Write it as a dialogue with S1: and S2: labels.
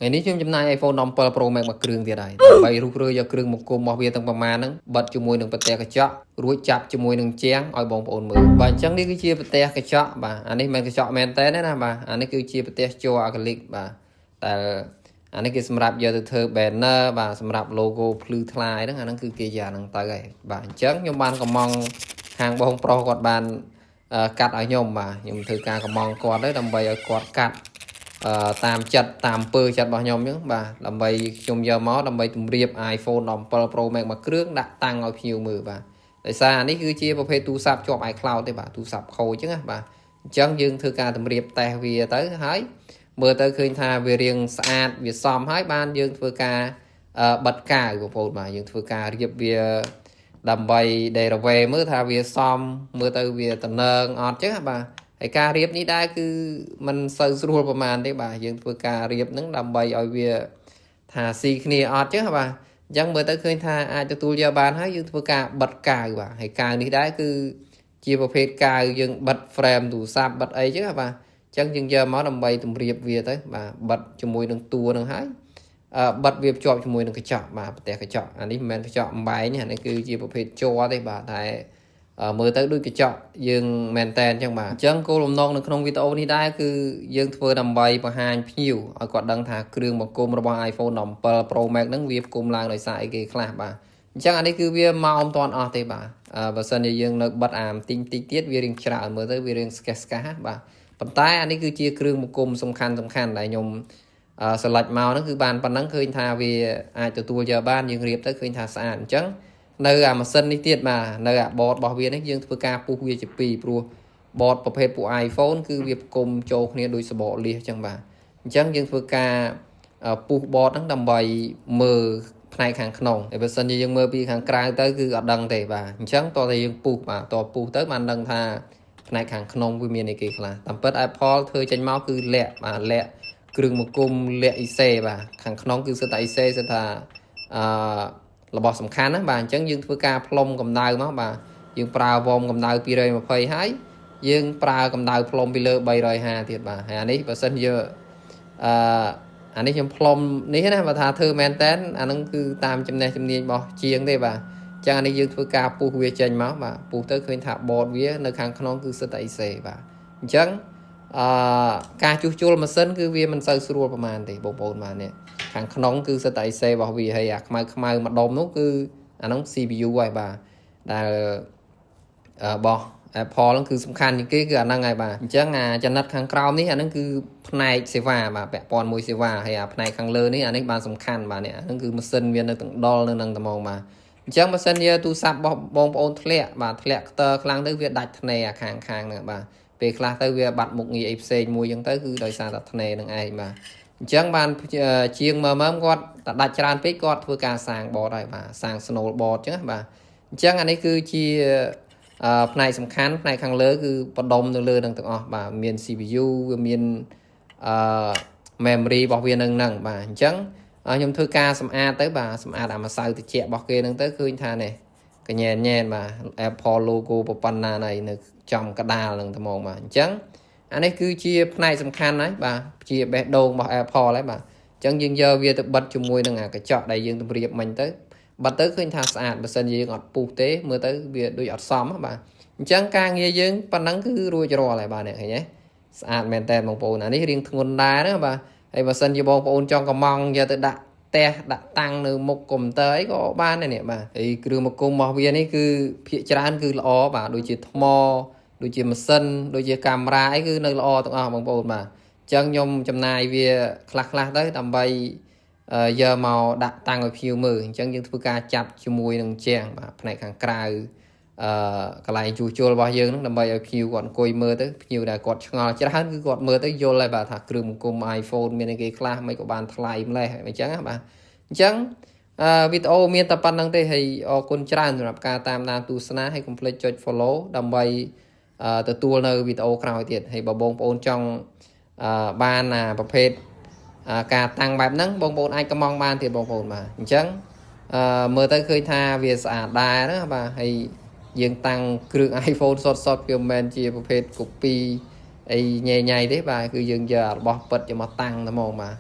S1: ngày ní chúng nay iPhone 7 Pro Max mà kêu tiền này bay rút rơi do kêu một cụm màu việt tăngประมาณ nắng bật cho môi đường bật tè cái chọ ruồi chập cho môi đường chén oi bông ồn mờ bạn chẳng đi cái chia bật tè cái chọ bà anh ấy mang cái chọ men té đấy nè bà anh ấy cứ chia bật tè cho acrylic bàแต่anh ấy cứ สำหรับ giờ từ thơ banner bà สำหรับ logo blue line đó anh ấy cứ kia giờ năng tới vậy bà chẳng nhưng bạn còn mong hàng bông pro quạt bàn cắt ở nhôm bà nhưng thử ca còn mong quạt đấy đầm bay ở quạt cắt tam chặt tam pơ chặt bao nhôm nhá bà làm bay trong giờ máu làm bay tụm riệp iPhone 7 Pro Max mà cước đã tăng ở nhiều mười bà tại sao này cứ chia vào phê tu sắp cho iCloud đấy bà tu sắp khôi chứ bà chẳng dừng thưa ca tụm riệp tay vì tới hái mưa tới khơi tha về riêng sạch về xóm hái ban dừng thưa ca bật cả của phone mà dừng thưa ca riệp về làm bay để về mới tha về xóm mưa tới về tận nơn ọt chứ bàไอ้การเรียบนี้ได้คือมันสื่อสารประมาณได้บ่ายังตัวการเรียบนั้นดำใบเอาเวียทาซีคเนียออดเจ้าบ่ายังเมื่อตะเคยทาอาจจะตัวเยาบานให้ยังตัวการบัดกายบ่าไอ้การนี้ได้คือจีประเภทกายยังบัดเฟรมดูซับบัดไอ้เจ้าบ่าจังยังเยาม้าดำใบตัวเรียบเวียtớiบ่าบัดจมูกหนึ่งตัวหนึ่งหายบัดเวียบจอบจมูกหนึ่งกระจกบ่าแต่กระจกอันนี้มันกระจกใบเนี่ยนั่นคือจีประเภทโจ้ได้บ่าไทยมือtới đôi cái chọn dương mền tên chẳng bà chẳng cô làm non được trong video này đây cứ dương thưa đầm bay và hai nhiều ở quạt đăng thả kêu một cô một iPhone 7 Pro Max nâng việc cùng lang đời xài cái khác bà chẳng anh ấy cứ việc mau ông toàn ở đây bà và sân thì dương nó bắt tinh tiết việc riêng trả mới tới việc riêng sketch bà phần tay anh ấy cứ chia kêu một cô song khăn lại nhom select màu nó cứ bàn phần nắng khơi thà vì ai từ tua giờ ban dương riệp tới khơi thà sàn chẳng nơi mà sân đi tiết mà nơi bọt bảo viên ấy dương thưa ca pu vi chụp pi pro bọtประเภท của iPhone คือviệc cùngโจกเนี่ยโดยสบอเลียจังบ่าจังdương thưa ca pu bọtทั้งดำใบมือภายข้างขนมไอ้เปอร์เซ็นต์ยังมือปีข้างกลางtớiคือดังแต่บ่าจังตัวที่ยังปูบ่าตัวปูtớiมันดังท่าภายข้างขนมวิมีในกี่คลาตามเปิด Apple เธอจังเมาคือแหละมาแหละกรึงมากุมแหละอีเซ่บ่าข้างขนมคือสไตล์เซ่สไตล์ระบบสำคัญนะบ่าจังยังធ្វើការផ្លុំកម្ដៅមកបាទយើងប្រើវ៉មកម្ដៅ220ហើយយើងប្រើកម្ដៅផ្លុំពីលើ350ទៀតបាទហើយអានេះបើសិនយើងអានេះខ្ញុំផ្លុំនេះណាបើថាធ្វើមែនតើអានឹងគឺតាមចំណេះជំនាញរបស់ជាងទេបាទចឹងអានេះយើងធ្វើការពុះវាចេញមកបាទពុះទៅឃើញថាបតវានៅខាងក្នុងគឺសិតតែអ៊ីសេបាទអញ្ចឹងការជួសជុលម៉ាស៊ីនគឺវាមិនសូវស្រួលប្រហែលទេបងប្អូនបាទនេះខាងក្នុងគឺសិតតែអ៊ីសេរបស់វាហើយអាខ្មៅម្ដុំនោះគឺអានោះ CPU ហើយបាទដែលរបស់ Apple ហ្នឹងគឺសំខាន់ជាងគេគឺអាហ្នឹងហើយបាទអញ្ចឹងអាចំណិតខាងក្រោមនេះអាហ្នឹងគឺផ្នែកសេវាបាទពាក់ព័ន្ធមួយសេវាហើយអាផ្នែកខាងលើនេះអានេះបានសំខាន់បាទនេះអាហ្នឹងគឺម៉ាស៊ីនវានៅទាំងដុលនៅនឹងត្មងបាទអញ្ចឹងម៉ាស៊ីនយើងទូរស័ព្ទរបស់បងប្អូនធ្លាក់បាទធ្លាក់ខ្ទ័រខ្លាំងទៅវាដាច់ធ្នេរអាខាងហ្នឹងបាទពេលខ្លះទៅវាបាត់មុខងារអីផ្សេងមួយអញ្ចឹងទៅគឺដោយសារតែធ្នេរនឹងឯងបាទអញ្ចឹងបានជាងមើលគាត់តែដាច់ច្រើនពេកគាត់ធ្វើការសាងបតហើយបាទសាង Snow board អញ្ចឹងបាទអញ្ចឹងអានេះគឺជាផ្នែកសំខាន់ផ្នែកខាងលើគឺបដុំនៅលើនឹងទាំងអស់បាទមាន CPU វាមានmemory របស់វានឹងបាទអញ្ចឹងខ្ញុំធ្វើការសម្អាតទៅបាទសម្អាតអាម្សៅត្រជាក់របស់គេនឹងទៅឃើញថានេះកញ៉ែនបាទ Apple logo ប៉ុណ្ណាណៃនៅចំកដាលនឹងត្មងបាទអញ្ចឹងអានេះគឺជាផ្នែកសំខាន់ហើយបាទជាបេះដូងរបស់ Apple ហើយបាទអញ្ចឹងយើងយកវាទៅបិទជាមួយនឹងអាកញ្ចក់ដែលយើងតម្រៀបមិញទៅបាត់ទៅឃើញថាស្អាតបើសិនយើងអត់ពុះទេមើលទៅវាដូចអត់សមបាទអញ្ចឹងការងារយើងប៉ុណ្ណឹងគឺរួចរាល់ហើយបាទនេះឃើញទេស្អាតមែនតើបងប្អូនអានេះរៀងធ្ងន់ដែរណាបាទហើយបើសិនជាបងប្អូនចង់កំងយកទៅដាក់ផ្ទះដាក់តាំងនៅមុខកុំព្យូទ័រអីក៏បានដែរនេះបាទហើយគ្រឿងមកគុំរបស់វានេះគឺភាគច្រើនគឺល្អបាទដូចជាថ្មដូចជាម៉ាស៊ីនដូចជាកាមេរ៉ាអីគឺនៅល្អទាំងអស់បងប្អូនបាទអញ្ចឹងខ្ញុំចំណាយវាខ្លះទៅដើម្បីយកមកដាក់តាំងឲ្យភ្ញៀវមើលអញ្ចឹងយើងធ្វើការចាប់ជាមួយនឹងជាងបាទផ្នែកខាងក្រៅកន្លែងជួសជុលរបស់យើងហ្នឹងដើម្បីឲ្យភ្ញៀវគាត់អង្គុយមើលទៅភ្ញៀវដែលគាត់ឆ្ងល់ច្រើនគឺគាត់មើលទៅយល់ហើយបាទថាគ្រឿងបង្គំ iPhone មានអីគេខ្លះមិនក៏បានថ្លៃម្លេះអញ្ចឹងណាបាទអញ្ចឹងវីដេអូមានតែប៉ុណ្្នឹងទេហើយអរគុណច្រើនសម្រាប់ការតាមដានទស្សនាហើយកុំភ្លេចចុច follow ដើម្បីទទួលនៅវីដេអូក្រោយទៀតហើយបើបងប្អូនចង់បានប្រភេទការតាំងបែបហ្នឹងបងប្អូនអាចកំងបានទៀតបងប្អូនបាទអញ្ចឹងមើលទៅឃើញថាវាស្អាតដែរណាបាទហើយយើងតាំងគ្រឿង iPhone សុទ្ធវាមិនមែនជាប្រភេទ copy អីញ៉ៃទេបាទគឺយើងយករបស់ពិតយកមកតាំងតែហ្មងបាទ